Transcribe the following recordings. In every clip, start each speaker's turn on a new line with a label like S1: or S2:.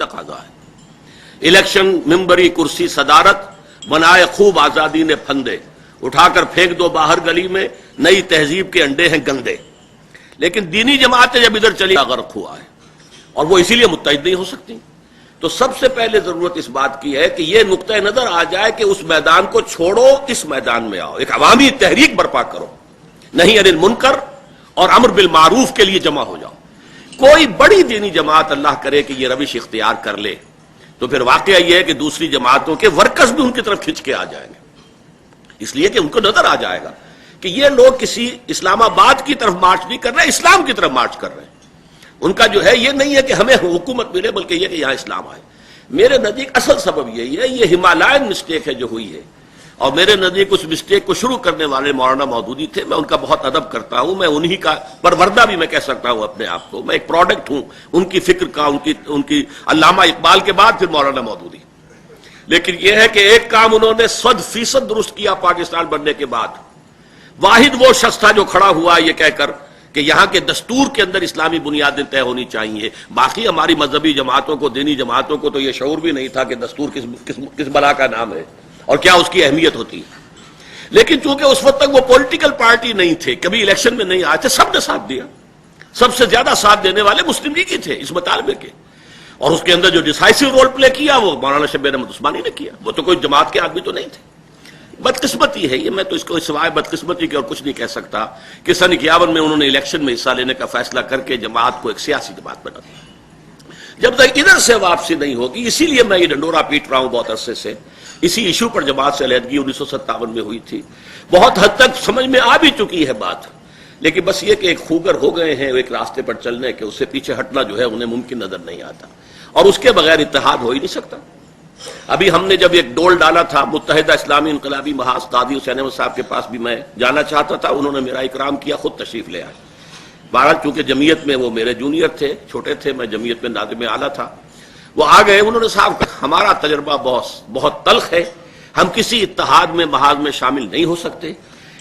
S1: تقاضا ہے۔ الیکشن، ممبری، کرسی، صدارت، بنائے خوب آزادی نے پھندے، اٹھا کر پھینک دو باہر گلی میں، نئی تہذیب کے انڈے ہیں گندے۔ لیکن دینی جماعتیں جب ادھر چلی غرق ہوا ہے، اور وہ اسی لیے متحد نہیں ہو سکتی۔ تو سب سے پہلے ضرورت اس بات کی ہے کہ یہ نقطہ نظر آ جائے کہ اس میدان کو چھوڑو، اس میدان میں آؤ، ایک عوامی تحریک برپا کرو، نہیں عن المنکر اور امر بالمعروف کے لیے جمع ہو جاؤ۔ کوئی بڑی دینی جماعت اللہ کرے کہ یہ روش اختیار کر لے تو پھر واقعہ یہ ہے کہ دوسری جماعتوں کے ورکرز بھی ان کی طرف کھنچ کے آ جائیں گے، اس لیے کہ ان کو نظر آ جائے گا کہ یہ لوگ کسی اسلام آباد کی طرف مارچ نہیں کر رہے، اسلام کی طرف مارچ کر رہے ہیں۔ ان کا جو ہے یہ نہیں ہے کہ ہمیں حکومت ملے، بلکہ یہ کہ یہاں اسلام آئے۔ میرے نزدیک اصل سبب یہی ہے، یہ ہمالائن مسٹیک ہے جو ہوئی ہے، اور میرے نزدیک اس مسٹیک کو شروع کرنے والے مولانا مودودی تھے۔ میں ان کا بہت ادب کرتا ہوں، میں انہی کا پروردہ بھی میں کہہ سکتا ہوں اپنے آپ کو، میں ایک پروڈکٹ ہوں ان کی فکر کا، ان کی علامہ اقبال کے بعد پھر مولانا مودودی۔ لیکن یہ ہے کہ ایک کام انہوں نے 100% درست کیا پاکستان بننے کے بعد۔ واحد وہ شخص تھا جو کھڑا ہوا یہ کہہ کر کہ یہاں کے دستور کے اندر اسلامی بنیادیں طے ہونی چاہیے۔ باقی ہماری مذہبی جماعتوں کو، دینی جماعتوں کو تو یہ شعور بھی نہیں تھا کہ دستور کس بلا کا نام ہے اور کیا اس کی اہمیت ہوتی ہے۔ لیکن چونکہ اس وقت تک وہ پولیٹیکل پارٹی نہیں تھے، کبھی الیکشن میں نہیں آئے تھے، سب نے ساتھ دیا۔ سب سے زیادہ ساتھ دینے والے مسلم لیگ ہی تھے اس مطالبے کے، اور اس کے اندر جو ڈیسائسو رول پلے کیا وہ مولانا شبیر احمد عثمانی نے کیا۔ وہ تو کوئی جماعت کے آدمی تو نہیں تھے۔ بدقسمتی ہے یہ، میں تو اس کو سوائے بدقسمتی کے اور کچھ نہیں کہہ سکتا کہ سن 51 میں انہوں نے الیکشن میں حصہ لینے کا فیصلہ کر کے جماعت کو ایک سیاسی جماعت بنا دیا۔ جب تک ادھر سے واپسی نہیں ہوگی، اسی لیے میں یہ ڈنڈورا پیٹ رہا ہوں بہت عرصے سے، اسی ایشو پر جماعت سے علیحدگی 1957 میں ہوئی تھی، بہت حد تک سمجھ میں آ بھی چکی ہے بات، لیکن بس یہ کہ ایک خوگر ہو گئے ہیں ایک راستے پر چلنے کے، اس سے پیچھے ہٹنا جو ہے انہیں ممکن نظر نہیں آتا، اور اس کے بغیر اتحاد ہو ہی نہیں سکتا۔ ابھی ہم نے جب ایک ڈول ڈالا تھا متحدہ اسلامی انقلابی محاذ، قاضی حسین احمد صاحب کے پاس بھی میں جانا چاہتا تھا، انہوں نے میرا اکرام کیا، خود تشریف لے آئے۔ بہرحال چونکہ جمعیت میں وہ میرے جونیئر تھے، چھوٹے تھے، میں جمعیت میں ناظم اعلیٰ تھا، وہ آ گئے۔ انہوں نے صاحب کہا ہمارا تجربہ بہت تلخ ہے، ہم کسی اتحاد میں محاذ میں شامل نہیں ہو سکتے،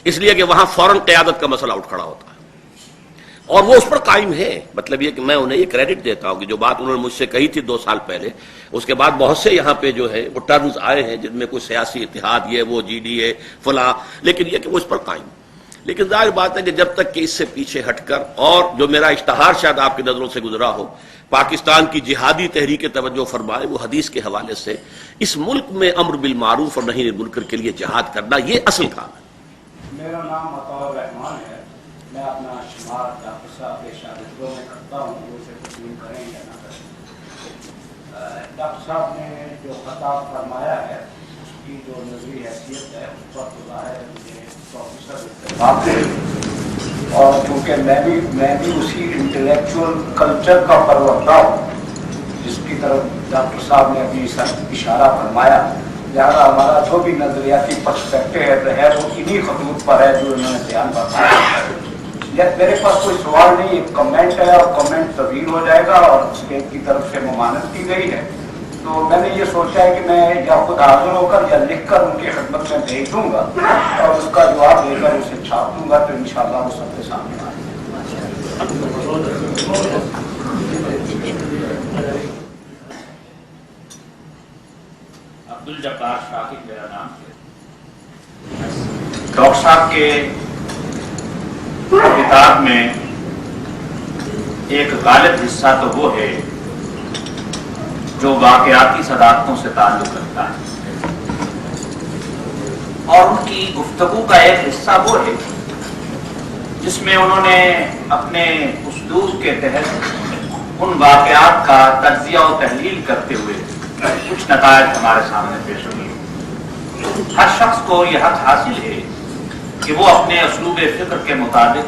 S1: اس لیے کہ وہاں فوراً قیادت کا مسئلہ اٹھ کھڑا ہوتا ہے، اور وہ اس پر قائم ہے۔ مطلب یہ کہ میں انہیں یہ کریڈٹ دیتا ہوں کہ جو بات انہوں نے مجھ سے کہی تھی 2 سال پہلے، اس کے بعد بہت سے یہاں پہ جو ہے وہ ٹرمز آئے ہیں جن میں کوئی سیاسی اتحاد، یہ وہ جی ڈی اے فلاں، لیکن یہ کہ وہ اس پر قائم۔ لیکن ظاہر بات ہے کہ جب تک کہ اس سے پیچھے ہٹ کر، اور جو میرا اشتہار شاید آپ کی نظروں سے گزرا ہو، پاکستان کی جہادی تحریک توجہ فرمائے، وہ حدیث کے حوالے سے اس ملک میں امر بالمعروف اور نہی عن المنکر کے لیے جہاد کرنا، یہ اصل کام ہے۔
S2: میرا نام عطاء الرحمان ہے، میں اپنا شمار ڈاکٹر صاحب کے شاگردوں میں کرتا ہوں، وہ اسے تسلیم کریں یا نہ کریں۔ ڈاکٹر صاحب نے جو خطاب فرمایا ہے اس کی جو نظری حیثیت ہے اس پر تو ظاہر ہے مجھے پروفیسر اتفاق ہے، اور چونکہ میں بھی اسی انٹلیکچوئل کلچر کا پروردہ ہوں جس کی طرف ڈاکٹر صاحب نے ابھی اشارہ فرمایا، لہٰذا ہمارا جو بھی نظریاتی پرسپیکٹو ہے وہ انہی خطوط پر ہے جو انہوں نے بیان فرمایا۔ میرے پاس کوئی سوال نہیں، ایک کمنٹ ہے اور کمنٹ طویل ہو جائے گا، اور اسٹیٹ کی طرف سے ممانعت کی گئی ہے، تو میں نے یہ سوچا ہے کہ میں یا خود حاضر ہو کر یا لکھ کر ان کی خدمت میں بھیج دوں گا، اور اس کا جواب دے کر اسے چھاپ دوں گا، تو انشاءاللہ وہ سب کے سامنے آئے گا۔
S3: عبدالجبار شاکر میرا نام ہے۔ ڈاکٹر صاحب کے کتاب میں ایک غالب حصہ تو وہ ہے جو واقعاتی صداقتوں سے تعلق رکھتا ہے، اور ان کی گفتگو کا ایک حصہ وہ ہے جس میں انہوں نے اپنے اسلوب کے تحت ان واقعات کا تجزیہ و تحلیل کرتے ہوئے کچھ نتائج ہمارے سامنے پیش ہوئے۔ ہر شخص کو یہ حق حاصل ہے کہ وہ اپنے اسلوب فکر کے مطابق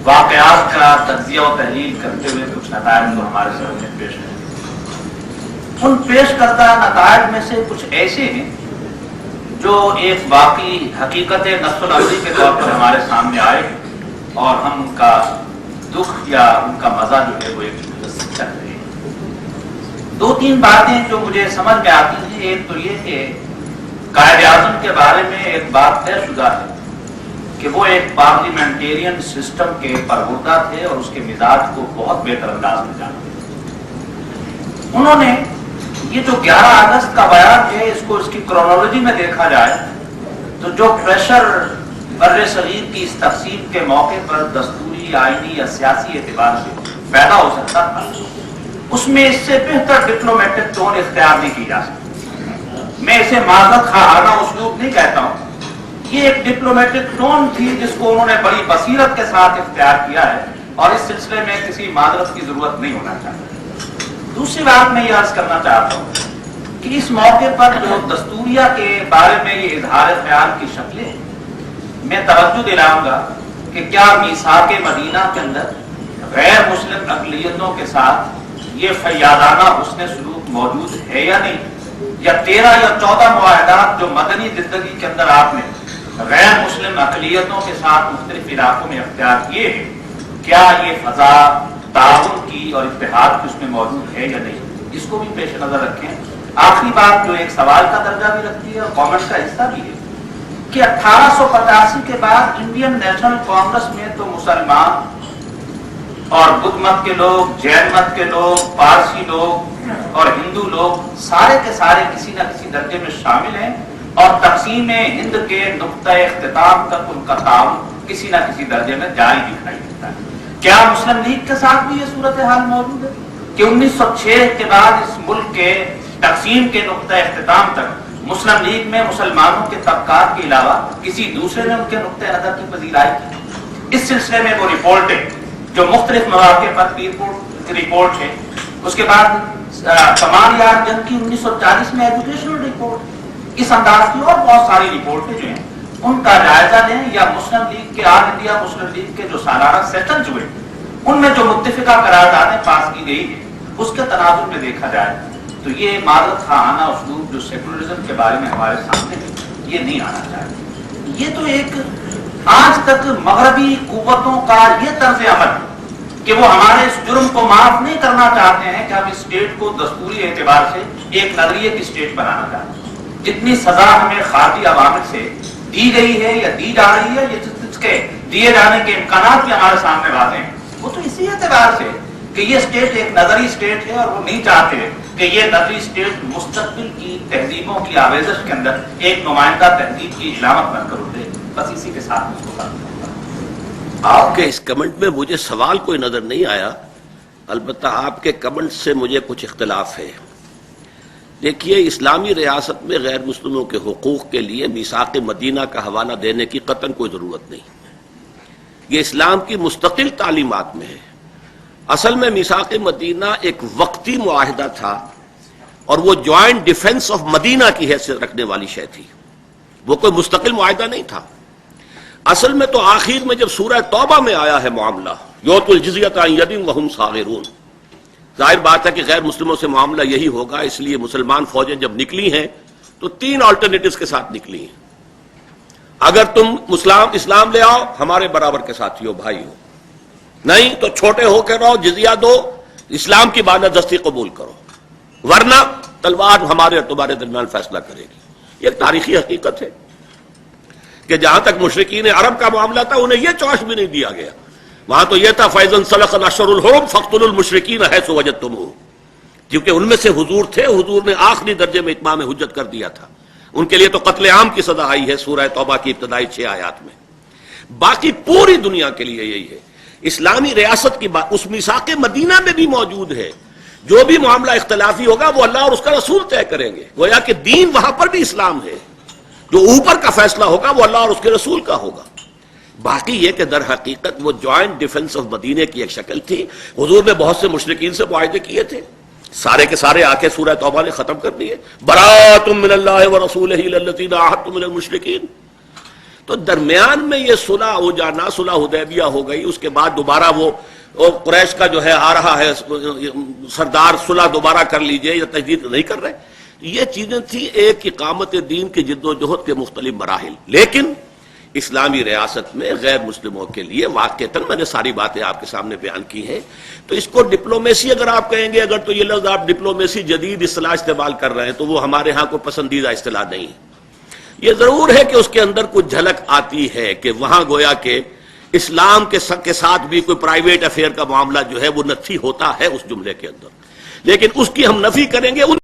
S3: واقعات کا تجزیہ و تحلیل کرتے ہوئے کچھ نتائج کو ہمارے سامنے پیش کریں۔ ان پیش کردہ نتائج میں سے کچھ ایسے ہیں جو ایک واقعی حقیقت نفس الامری کے طور پر ہمارے سامنے آئے ہیں، اور ہم ان کا دکھ یا ان کا مزہ جو ہے وہ ایک چل رہے ہیں۔ 2-3 باتیں جو مجھے سمجھ میں آتی ہیں، ایک تو یہ کہ قائد اعظم کے بارے میں ایک بات طے شدہ ہے کہ وہ ایک پارلیمنٹیرین سسٹم کے پروردہ تھے اور اس کے مزاج کو بہت بہتر انداز میں جانتے تھے۔ انہوں نے یہ جو 11 اگست کا بیان ہے، اس کو اس کی کرونالوجی میں دیکھا جائے تو جو پریشر بر صغیر کی اس تقسیم کے موقع پر دستوری، آئینی یا سیاسی اعتبار سے پیدا ہو سکتا تھا، اس میں اس سے بہتر ڈپلومیٹک ٹون اختیار نہیں کی جا سکتی۔ میں اسے معذرت خواہانہ اسلوب نہیں کہتا ہوں، یہ ایک ڈپلومیٹک ٹون تھی جس کو انہوں نے بڑی بصیرت کے ساتھ اختیار کیا ہے، اور اس سلسلے میں کسی معذرت کی ضرورت نہیں ہونا چاہیے۔ دوسری بات میں یہ عرض کرنا چاہتا ہوں کہ اس موقع پر جو دستوریہ کے بارے میں یہ اظہار خیال کی شکلیں ہیں، میں توجہ دلاؤں گا کہ کیا میثاق مدینہ کے اندر غیر مسلم اقلیتوں کے ساتھ یہ فیاضانہ حسن سلوک موجود ہے یا نہیں، یا 13 یا 14 معاہدات جو مدنی زندگی کے اندر آپ نے غیر مسلم اقلیتوں کے ساتھ مختلف علاقوں میں اختیار کیے ہیں، کیا یہ فضا تعاون کی اور اتحاد کی اس میں موجود ہے یا نہیں، اس کو بھی پیش نظر رکھیں۔ آخری بات جو ایک سوال کا درجہ بھی رکھتی ہے اور کامنٹ کا حصہ بھی ہے کہ 1885 کے بعد انڈین نیشنل کانگریس میں تو مسلمان اور بدھ مت کے لوگ، جین مت کے لوگ، پارسی لوگ اور ہندو لوگ سارے کے سارے کسی نہ کسی درجے میں شامل ہیں، اور تقسیم ہند کے نقطۂ اختتام تک ان کا تعاون کسی نہ کسی درجے میں جاری دکھائی دیتا ہے۔ کیا مسلم لیگ کے ساتھ بھی یہ صورتحال موجود ہے کہ 1906 کے بعد اس ملک کے تقسیم کے نقطۂ اختتام تک مسلم لیگ میں مسلمانوں کے طبقات کے علاوہ کسی دوسرے نے ان کے نقطۂ نظر کی پذیرائی کی؟ اس سلسلے میں وہ رپورٹیں جو مختلف مواقع پر پیر کی رپورٹ ہے، اس کے بعد کمال یار جنگ کی 1940 میں ایجوکیشنل رپورٹ، اس انداز کی اور بہت ساری رپورٹیں جو ہیں ان کا جائزہ لیں، یا مسلم لیگ کے آل انڈیا مسلم لیگ کے جو سالانہ سیشنز ہوئے ان میں جو متفقہ قراردادیں پاس کی گئی ہیں اس کے تناظر میں دیکھا جائے تو یہ معذرت خواہانہ اسلوب جو سیکولرزم کے بارے میں ہمارے سامنے ہے یہ نہیں آنا چاہیے۔ یہ تو ایک آج تک مغربی قوتوں کا یہ طرز عمل کہ وہ ہمارے اس جرم کو معاف نہیں کرنا چاہتے ہیں کہ ہم اس اسٹیٹ کو دستوری اعتبار سے ایک نظریے کی اسٹیٹ بنانا چاہتے ہیں۔ جتنی سزا ہمیں خارجی عوامل سے دی گئی ہے یا دی جا رہی ہے، اس کے دیے جانے کے امکانات بھی ہمارے سامنے واضح ہیں، وہ تو اسی اعتبار سے کہ یہ اسٹیٹ ایک نظری اسٹیٹ ہے اور وہ نہیں چاہتے کہ یہ نظری اسٹیٹ مستقبل کی تہذیبوں کی آویزش کے اندر ایک نمائندہ تہذیب کی علامت بن کر اٹھے۔ بس اسی کے ساتھ اس کو
S1: آپ کے اس کمنٹ میں مجھے سوال کوئی نظر نہیں آیا، البتہ آپ کے کمنٹ سے مجھے کچھ اختلاف ہے۔ دیکھیے، اسلامی ریاست میں غیر مسلموں کے حقوق کے لیے میثاق مدینہ کا حوالہ دینے کی قطعاً کوئی ضرورت نہیں، یہ اسلام کی مستقل تعلیمات میں ہے۔ اصل میں میثاق مدینہ ایک وقتی معاہدہ تھا اور وہ جوائنٹ ڈیفنس آف مدینہ کی حیثیت رکھنے والی شے تھی، وہ کوئی مستقل معاہدہ نہیں تھا۔ اصل میں تو آخر میں جب سورہ توبہ میں آیا ہے معاملہ یؤتوا الجزیۃ عن ید وہم صاغرون، ظاہر بات ہے کہ غیر مسلموں سے معاملہ یہی ہوگا، اس لیے مسلمان فوجیں جب نکلی ہیں تو 3 آلٹرنیٹوز کے ساتھ نکلی ہیں۔ اگر تم اسلام لے آؤ ہمارے برابر کے ساتھی ہو، بھائی ہو، نہیں تو چھوٹے ہو کے رہو، جزیہ دو، اسلام کی بالادستی قبول کرو، ورنہ تلوار ہمارے اور تمہارے درمیان فیصلہ کرے گی۔ یہ ایک تاریخی حقیقت ہے کہ جہاں تک مشرکین عرب کا معاملہ تھا انہیں یہ چوائس بھی نہیں دیا گیا، وہاں تو یہ تھا فَإِذَا انسَلَخَ الْأَشْهُرُ الْحُرُمُ فَاقْتُلُوا الْمُشْرِكِينَ حَيْثُ وَجَدتُّمُوهُمْ، کیونکہ ان میں سے حضور تھے، حضور نے آخری درجے میں اتمام حجت کر دیا تھا، ان کے لیے تو قتل عام کی سزا آئی ہے سورہ توبہ کی ابتدائی 6 آیات میں۔ باقی پوری دنیا کے لیے یہی ہے۔ اسلامی ریاست کی بات اس میثاق مدینہ میں بھی موجود ہے، جو بھی معاملہ اختلافی ہوگا وہ اللہ اور اس کا رسول طے کریں گے، گویا کہ دین وہاں پر بھی اسلام ہے، جو اوپر کا فیصلہ ہوگا وہ اللہ اور اس کے رسول کا ہوگا۔ باقی یہ کہ در حقیقت وہ جوائنٹ ڈیفنس آف مدینے کی ایک شکل تھی۔ حضور نے بہت سے مشرکین سے معاہدے کیے تھے، سارے کے سارے آ کے سورہ توبہ نے ختم کر دیے، براءۃ من اللہ ورسولہ الی الذین عاہدتم من المشرکین۔ تو درمیان میں یہ صلح ہو جانا، صلح حدیبیہ ہو گئی، اس کے بعد دوبارہ وہ قریش کا جو ہے آ رہا ہے سردار صلح دوبارہ کر لیجئے یا تجدید نہیں کر رہے، یہ چیزیں تھی ایک اقامت دین کی جد و جہد کے مختلف مراحل۔ لیکن اسلامی ریاست میں غیر مسلموں کے لیے واقعتاً میں نے ساری باتیں آپ کے سامنے بیان کی ہیں، تو اس کو ڈپلومیسی اگر آپ کہیں گے، اگر تو یہ لفظ آپ ڈپلومیسی جدید اصطلاح استعمال کر رہے ہیں تو وہ ہمارے ہاں کو پسندیدہ اصطلاح نہیں ہے۔ یہ ضرور ہے کہ اس کے اندر کچھ جھلک آتی ہے کہ وہاں گویا کہ اسلام کے ساتھ بھی کوئی پرائیویٹ افیئر کا معاملہ جو ہے وہ نفی ہوتا ہے اس جملے کے اندر، لیکن اس کی ہم نفی کریں گے ان